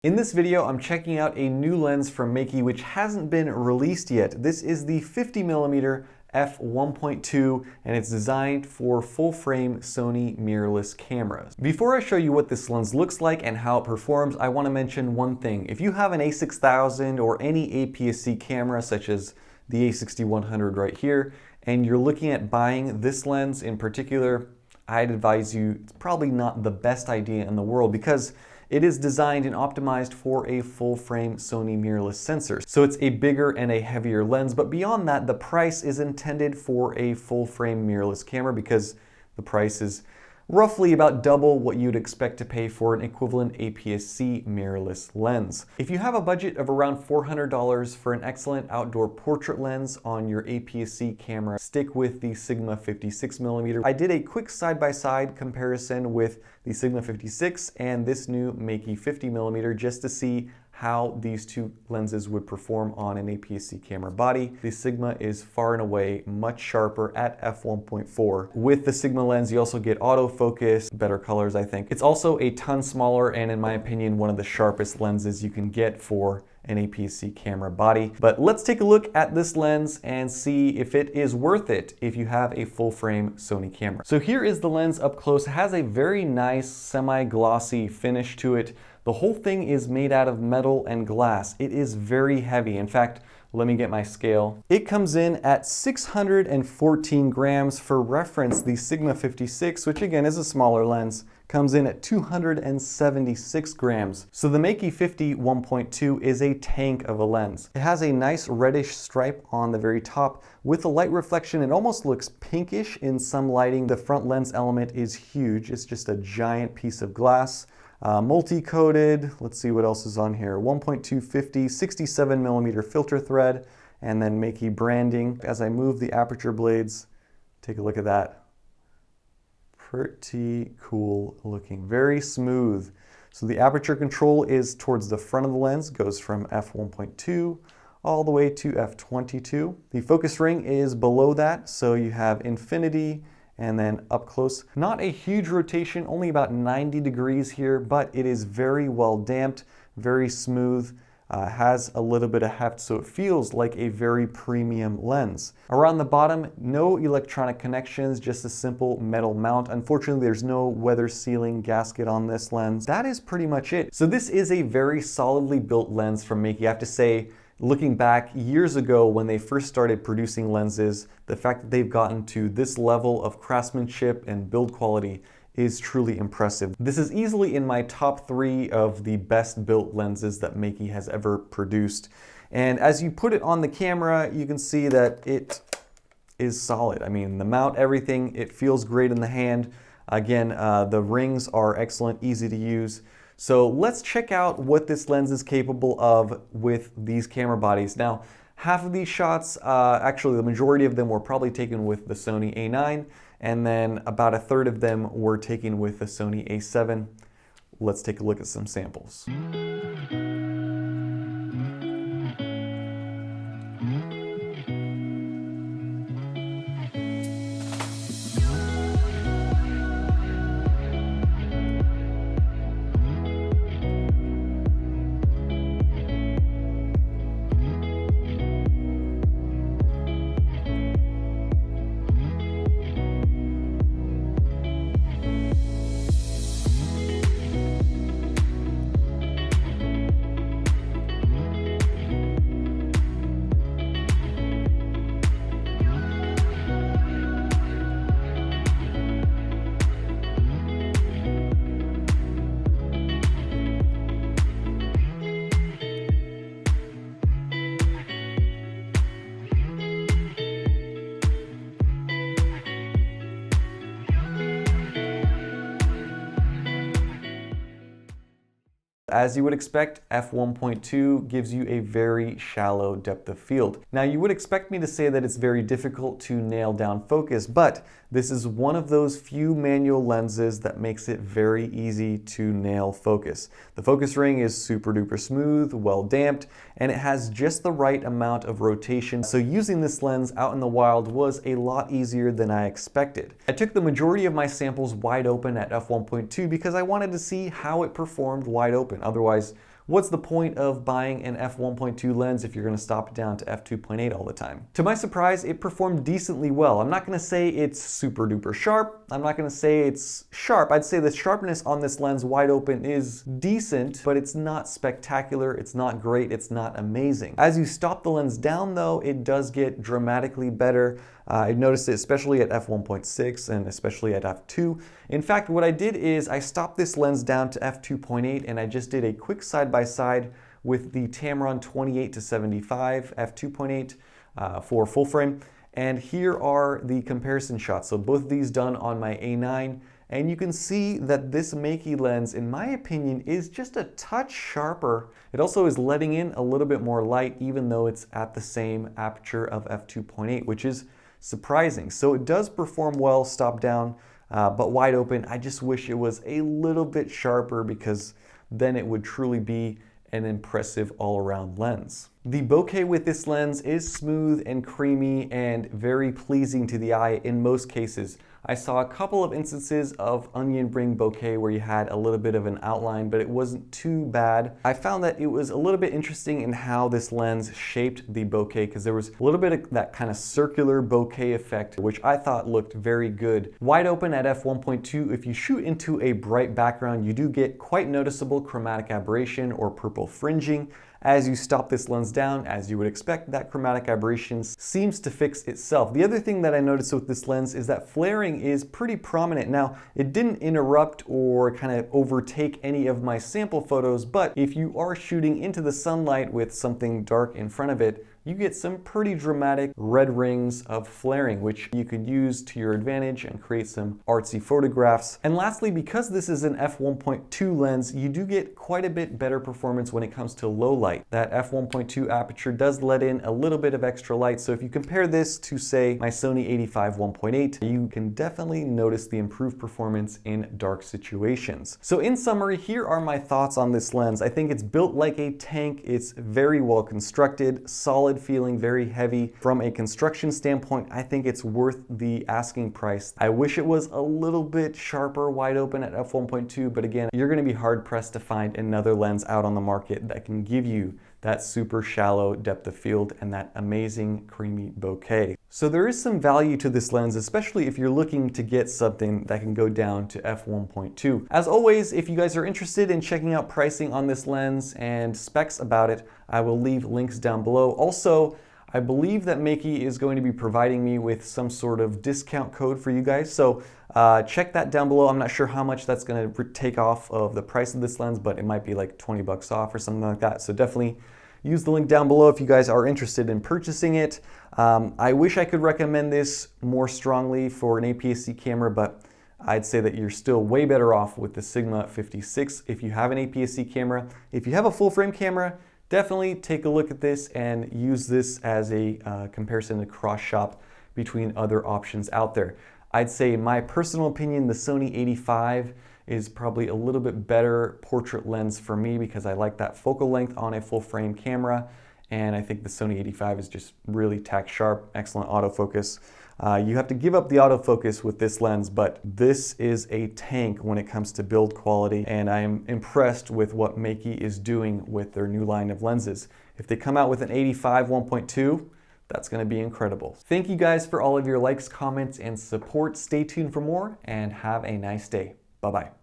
In this video, I'm checking out a new lens from Meike which hasn't been released yet. This is the 50mm f1.2 and it's designed for full-frame Sony mirrorless cameras. Before I show you what this lens looks like and how it performs, I want to mention one thing. If you have an a6000 or any APS-C camera such as the a6100 right here, and you're looking at buying this lens in particular, I'd advise you it's probably not the best idea in the world because it is designed and optimized for a full-frame Sony mirrorless sensor. So it's a bigger and a heavier lens, but beyond that, the price is intended for a full-frame mirrorless camera because the price is roughly about double what you'd expect to pay for an equivalent APS-C mirrorless lens. If you have a budget of around $400 for an excellent outdoor portrait lens on your APS-C camera, stick with the Sigma 56mm. I did a quick side-by-side comparison with the Sigma 56 and this new Meike 50mm just to see how these two lenses would perform on an APS-C camera body. The Sigma is far and away much sharper at f1.4. With the Sigma lens, you also get autofocus, better colors, I think. It's also a ton smaller and, in my opinion, one of the sharpest lenses you can get for an APS-C camera body. But let's take a look at this lens and see if it is worth it if you have a full-frame Sony camera. So here is the lens up close. It has a very nice semi-glossy finish to it. The whole thing is made out of metal and glass. It is very heavy. In fact, let me get my scale. It comes in at 614 grams. For reference, the Sigma 56, which again is a smaller lens, comes in at 276 grams. So the Meike 50 1.2 is a tank of a lens. It has a nice reddish stripe on the very top. With the light reflection, it almost looks pinkish in some lighting. The front lens element is huge. It's just a giant piece of glass. Multi-coated, let's see what else is on here. 1.250, 67mm filter thread, and then Meike branding. As I move the aperture blades, take a look at that. Pretty cool looking, very smooth. So the aperture control is towards the front of the lens, goes from f1.2 all the way to f22. The focus ring is below that, so you have infinity, and then up close. Not a huge rotation, only about 90 degrees here, but it is very well damped, very smooth, has a little bit of heft, so it feels like a very premium lens. Around the bottom, no electronic connections, just a simple metal mount. Unfortunately, there's no weather sealing gasket on this lens. That is pretty much it. So this is a very solidly built lens from Meike. I have to say, looking back years ago when they first started producing lenses, the fact that they've gotten to this level of craftsmanship and build quality is truly impressive. This is easily in my top 3 of the best built lenses that Meike has ever produced. And as you put it on the camera, you can see that it is solid. I mean, the mount, everything, it feels great in the hand. Again, the rings are excellent, easy to use. So let's check out what this lens is capable of with these camera bodies. Now, half of these shots, actually the majority of them were probably taken with the Sony A9, and then about a third of them were taken with the Sony A7. Let's take a look at some samples. As you would expect, f1.2 gives you a very shallow depth of field. Now you would expect me to say that it's very difficult to nail down focus, but this is one of those few manual lenses that makes it very easy to nail focus. The focus ring is super duper smooth, well damped, and it has just the right amount of rotation. So using this lens out in the wild was a lot easier than I expected. I took the majority of my samples wide open at f1.2 because I wanted to see how it performed wide open. Otherwise, what's the point of buying an f1.2 lens if you're going to stop it down to f2.8 all the time? To my surprise, it performed decently well. I'm not going to say it's super duper sharp. I'm not going to say it's sharp. I'd say the sharpness on this lens wide open is decent, but it's not spectacular, it's not great, it's not amazing. As you stop the lens down though, it does get dramatically better. I've noticed it especially at f1.6 and especially at f2. In fact, what I did is I stopped this lens down to f2.8 and I just did a quick side-by-side with the Tamron 28-75 f2.8 for full frame. And here are the comparison shots. So both of these done on my A9. And you can see that this Meike lens, in my opinion, is just a touch sharper. It also is letting in a little bit more light, even though it's at the same aperture of f2.8, which is surprising. So it does perform well stop down, but wide open. I just wish it was a little bit sharper because then it would truly be an impressive all-around lens. The bokeh with this lens is smooth and creamy and very pleasing to the eye in most cases. I saw a couple of instances of onion ring bokeh where you had a little bit of an outline, but it wasn't too bad. I found that it was a little bit interesting in how this lens shaped the bokeh because there was a little bit of that kind of circular bokeh effect, which I thought looked very good. Wide open at f1.2, if you shoot into a bright background, you do get quite noticeable chromatic aberration or purple fringing. As you stop this lens down, as you would expect, that chromatic aberration seems to fix itself. The other thing that I noticed with this lens is that flaring is pretty prominent. Now, it didn't interrupt or kind of overtake any of my sample photos, but if you are shooting into the sunlight with something dark in front of it, you get some pretty dramatic red rings of flaring, which you could use to your advantage and create some artsy photographs. And lastly, because this is an f1.2 lens, you do get quite a bit better performance when it comes to low light. That f1.2 aperture does let in a little bit of extra light, so if you compare this to, say, my Sony 85 1.8, you can definitely notice the improved performance in dark situations. So in summary, here are my thoughts on this lens. I think it's built like a tank. It's very well constructed, solid feeling, very heavy. From a construction standpoint, I think it's worth the asking price. I wish it was a little bit sharper wide open at f1.2, but again, you're going to be hard pressed to find another lens out on the market that can give you that super shallow depth of field and that amazing creamy bokeh. So there is some value to this lens, especially if you're looking to get something that can go down to f1.2. As always, if you guys are interested in checking out pricing on this lens and specs about it, I will leave links down below. Also, I believe that Meike is going to be providing me with some sort of discount code for you guys. So check that down below. I'm not sure how much that's going to take off of the price of this lens, but it might be like 20 bucks off or something like that. So definitely use the link down below if you guys are interested in purchasing it. I wish I could recommend this more strongly for an APS-C camera, but I'd say that you're still way better off with the Sigma 56 if you have an APS-C camera. If you have a full frame camera, definitely take a look at this and use this as a comparison to cross-shop between other options out there. I'd say, in my personal opinion, the Sony 85 is probably a little bit better portrait lens for me because I like that focal length on a full frame camera, and I think the Sony 85 is just really tack sharp, excellent autofocus. You have to give up the autofocus with this lens, but this is a tank when it comes to build quality, and I am impressed with what Meike is doing with their new line of lenses. If they come out with an 85 1.2, that's going to be incredible. Thank you guys for all of your likes, comments, and support. Stay tuned for more, and have a nice day. Bye-bye.